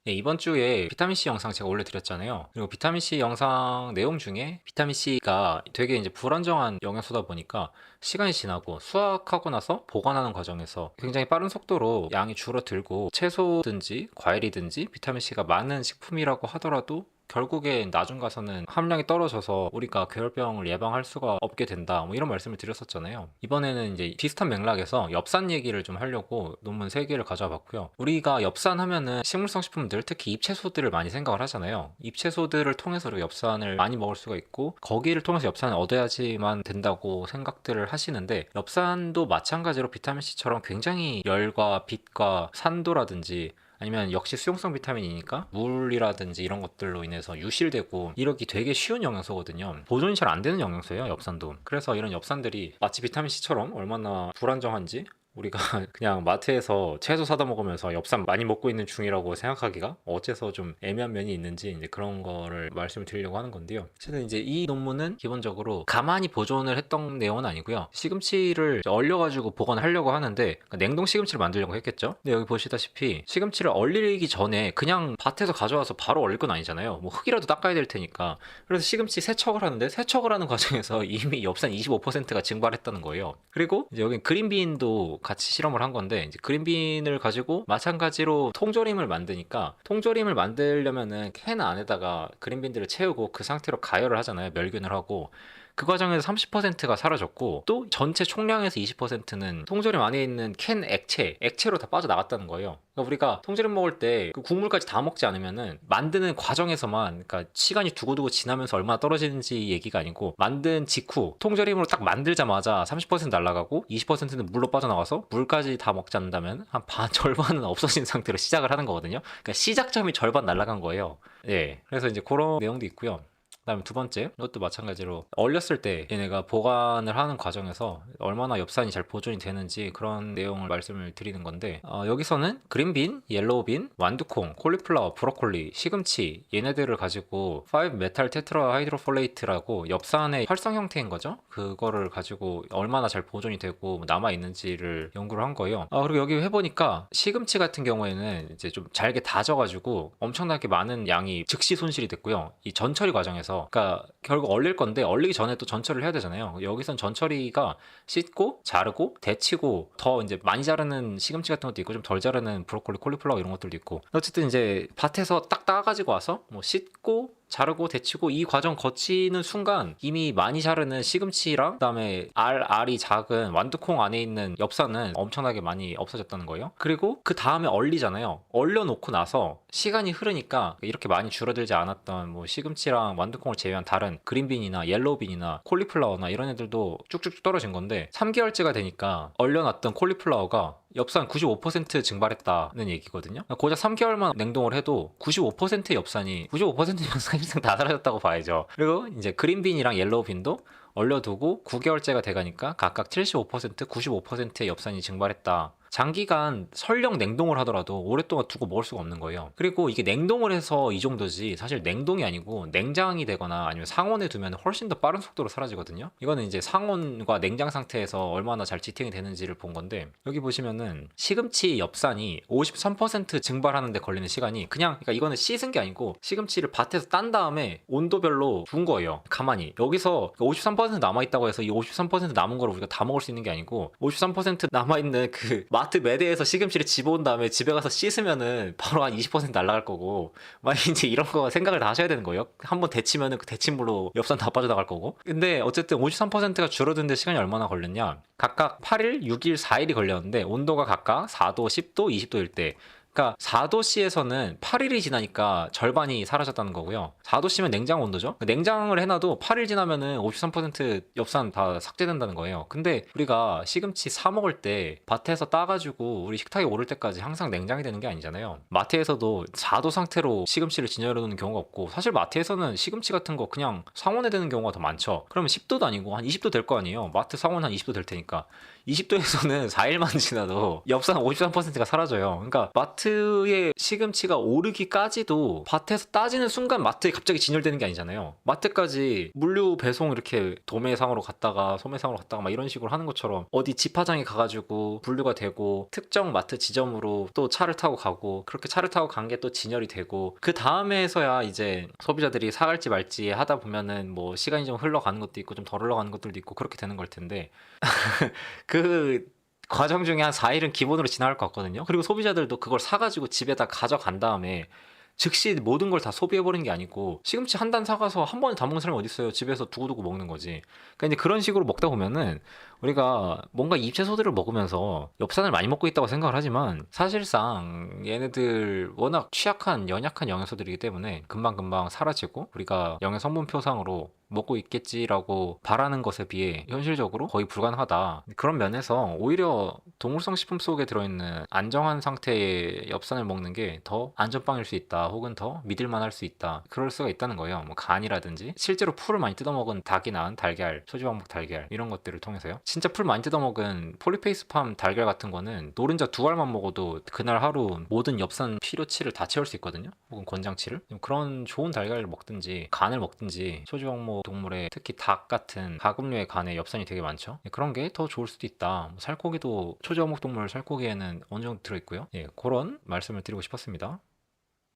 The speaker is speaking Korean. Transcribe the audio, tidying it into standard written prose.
네, 이번 주에 비타민C 영상 제가 올려드렸잖아요. 그리고 비타민C 영상 내용 중에 비타민C가 되게 이제 불안정한 영양소다 보니까 시간이 지나고 수확하고 나서 보관하는 과정에서 굉장히 빠른 속도로 양이 줄어들고 채소든지 과일이든지 비타민C가 많은 식품이라고 하더라도 결국에 나중 가서는 함량이 떨어져서 우리가 괴혈병을 예방할 수가 없게 된다, 뭐 이런 말씀을 드렸었잖아요. 이번에는 이제 비슷한 맥락에서 엽산 얘기를 좀 하려고 논문 3개를 가져와 봤고요. 우리가 엽산 하면은 식물성 식품들, 특히 잎채소들을 많이 생각을 하잖아요. 잎채소들을 통해서 우리가 엽산을 많이 먹을 수가 있고 거기를 통해서 엽산을 얻어야지만 된다고 생각들을 하시는데, 엽산도 마찬가지로 비타민C처럼 굉장히 열과 빛과 산도라든지 아니면 역시 수용성 비타민이니까 물이라든지 이런 것들로 인해서 유실되고 이러기 되게 쉬운 영양소거든요. 보존이 잘 안 되는 영양소예요, 엽산도. 그래서 이런 엽산들이 마치 비타민C처럼 얼마나 불안정한지 우리가 그냥 마트에서 채소 사다 먹으면서 엽산 많이 먹고 있는 중이라고 생각하기가 어째서 좀 애매한 면이 있는지 이제 그런 거를 말씀을 드리려고 하는 건데요. 어쨌든 이제 이 논문은 기본적으로 가만히 보존을 했던 내용은 아니고요. 시금치를 이제 얼려가지고 보관을 하려고 하는데, 그러니까 냉동 시금치를 만들려고 했겠죠. 근데 여기 보시다시피 시금치를 얼리기 전에 그냥 밭에서 가져와서 바로 얼릴 건 아니잖아요. 뭐 흙이라도 닦아야 될 테니까. 그래서 시금치 세척을 하는데, 세척을 하는 과정에서 이미 엽산 25%가 증발했다는 거예요. 그리고 이제 여기 그린빈도 같이 실험을 한 건데, 이제 그린빈을 가지고 마찬가지로 통조림을 만드니까, 통조림을 만들려면은 캔 안에다가 그린빈들을 채우고 그 상태로 가열을 하잖아요. 멸균을 하고. 그 과정에서 30%가 사라졌고, 또 전체 총량에서 20%는 통조림 안에 있는 캔 액체로 다 빠져나갔다는 거예요. 그러니까 우리가 통조림 먹을 때 그 국물까지 다 먹지 않으면은 만드는 과정에서만, 그러니까 시간이 두고두고 지나면서 얼마나 떨어지는지 얘기가 아니고, 만든 직후 통조림으로 딱 만들자마자 30% 날아가고 20%는 물로 빠져나가서 물까지 다 먹지 않는다면 한 반 절반은 없어진 상태로 시작을 하는 거거든요. 그러니까 시작점이 절반 날아간 거예요. 예. 그래서 이제 그런 내용도 있고요. 그다음에 두 번째, 이것도 마찬가지로 얼렸을 때 얘네가 보관을 하는 과정에서 얼마나 엽산이 잘 보존이 되는지 그런 내용을 말씀을 드리는 건데, 여기서는 그린빈, 옐로우빈, 완두콩, 콜리플라워, 브로콜리, 시금치 얘네들을 가지고 5메탈 테트라 하이드로폴레이트라고 엽산의 활성 형태인 거죠. 그거를 가지고 얼마나 잘 보존이 되고 남아 있는지를 연구를 한 거예요. 그리고 여기 해보니까 시금치 같은 경우에는 이제 좀 잘게 다져가지고 엄청나게 많은 양이 즉시 손실이 됐고요. 이 전처리 과정에서, 그러니까 결국 얼릴 건데 얼리기 전에 또 전처리를 해야 되잖아요. 여기선 전처리가 씻고 자르고 데치고, 더 이제 많이 자르는 시금치 같은 것도 있고 좀 덜 자르는 브로콜리, 콜리플라워 이런 것들도 있고, 어쨌든 이제 밭에서 딱 따가지고 와서 뭐 씻고 자르고 데치고 이 과정 거치는 순간 이미 많이 자르는 시금치랑 그다음에 알이 작은 완두콩 안에 있는 엽산은 엄청나게 많이 없어졌다는 거예요. 그리고 그 다음에 얼리잖아요. 얼려놓고 나서 시간이 흐르니까 이렇게 많이 줄어들지 않았던 뭐 시금치랑 완두콩을 제외한 다른 그린빈이나 옐로우빈이나 콜리플라워나 이런 애들도 쭉쭉 떨어진 건데, 3개월째가 되니까 얼려놨던 콜리플라워가 엽산 95% 증발했다는 얘기거든요. 고작 3개월만 냉동을 해도 95%의 엽산이, 95%면 사실상 다 사라졌다고 봐야죠. 그리고 이제 그린빈이랑 옐로우빈도 얼려두고 9개월째가 돼가니까 각각 75%, 95%의 엽산이 증발했다. 장기간 설령 냉동을 하더라도 오랫동안 두고 먹을 수가 없는 거예요. 그리고 이게 냉동을 해서 이 정도지, 사실 냉동이 아니고 냉장이 되거나 아니면 상온에 두면 훨씬 더 빠른 속도로 사라지거든요. 이거는 이제 상온과 냉장 상태에서 얼마나 잘 지탱이 되는지를 본 건데, 여기 보시면은 시금치 엽산이 53% 증발하는데 걸리는 시간이, 그러니까 이거는 씻은 게 아니고 시금치를 밭에서 딴 다음에 온도별로 둔 거예요. 가만히. 여기서 53% 남아있다고 해서 이 53% 남은 걸 우리가 다 먹을 수 있는 게 아니고, 53% 남아있는 그 마트 매대에서 시금치를 집어온 다음에 집에 가서 씻으면은 바로 한 20% 날아갈 거고, 막 이제 이런 거 생각을 다 하셔야 되는 거예요. 한번 데치면은 그 데친 물로 엽산 다 빠져나갈 거고. 근데 어쨌든 53%가 줄어드는데 시간이 얼마나 걸렸냐? 각각 8일, 6일, 4일이 걸렸는데 온도가 각각 4도, 10도, 20도일 때, 그러니까 4도씨에서는 8일이 지나니까 절반이 사라졌다는 거고요. 4도씨면 냉장 온도죠. 냉장을 해놔도 8일 지나면은 53% 엽산 다 삭제된다는 거예요. 근데 우리가 시금치 사 먹을 때 밭에서 따가지고 우리 식탁에 오를 때까지 항상 냉장이 되는 게 아니잖아요. 마트에서도 4도 상태로 시금치를 진열해 놓는 경우가 없고, 사실 마트에서는 시금치 같은 거 그냥 상온에 되는 경우가 더 많죠. 그러면 10도도 아니고 한 20도 될 거 아니에요. 마트 상온 한 20도 될 테니까. 20도에서는 4일만 지나도 엽산 53%가 사라져요. 그러니까 마트 마트에 시금치가 오르기까지도 밭에서 따지는 순간 마트에 갑자기 진열되는 게 아니잖아요. 마트까지 물류 배송 이렇게 도매상으로 갔다가 소매상으로 갔다가 막 이런 식으로 하는 것처럼 어디 집화장에 가가지고 분류가 되고 특정 마트 지점으로 또 차를 타고 가고 그렇게 차를 타고 간 게 또 진열이 되고 그 다음에서야 이제 소비자들이 사갈지 말지 하다 보면은 뭐 시간이 좀 흘러가는 것도 있고 좀 덜 흘러가는 것들도 있고 그렇게 되는 걸 텐데 그 과정 중에 한 4일은 기본으로 지나갈 것 같거든요. 그리고 소비자들도 그걸 사가지고 집에다 가져간 다음에 즉시 모든 걸 다 소비해버리는 게 아니고 시금치 한 단 사가서 한 번에 다 먹는 사람이 어디 있어요. 집에서 두고두고 먹는 거지. 그러니까 이제 그런 식으로 먹다 보면은 우리가 뭔가 잎채소들을 먹으면서 엽산을 많이 먹고 있다고 생각을 하지만 사실상 얘네들 워낙 취약한 연약한 영양소들이기 때문에 금방금방 사라지고 우리가 영양 성분표상으로 먹고 있겠지라고 바라는 것에 비해 현실적으로 거의 불가능하다. 그런 면에서 오히려 동물성 식품 속에 들어있는 안정한 상태의 엽산을 먹는 게 더 안전빵일 수 있다. 혹은 더 믿을만할 수 있다. 그럴 수가 있다는 거예요. 뭐 간이라든지 실제로 풀을 많이 뜯어먹은 닭이 낳은 달걀, 소지방목 달걀 이런 것들을 통해서요. 진짜 풀 많이 뜯어먹은 폴리페이스팜 달걀 같은 거는 노른자 2알만 먹어도 그날 하루 모든 엽산 필요치를 다 채울 수 있거든요. 혹은 권장치를. 그런 좋은 달걀을 먹든지 간을 먹든지 소지방목 동물의 특히 닭 같은 가금류의 간에 엽산이 되게 많죠. 그런 게 더 좋을 수도 있다. 살코기도 초저항목 동물 살코기에는 어느 정도 들어있고요. 예, 그런 말씀을 드리고 싶었습니다.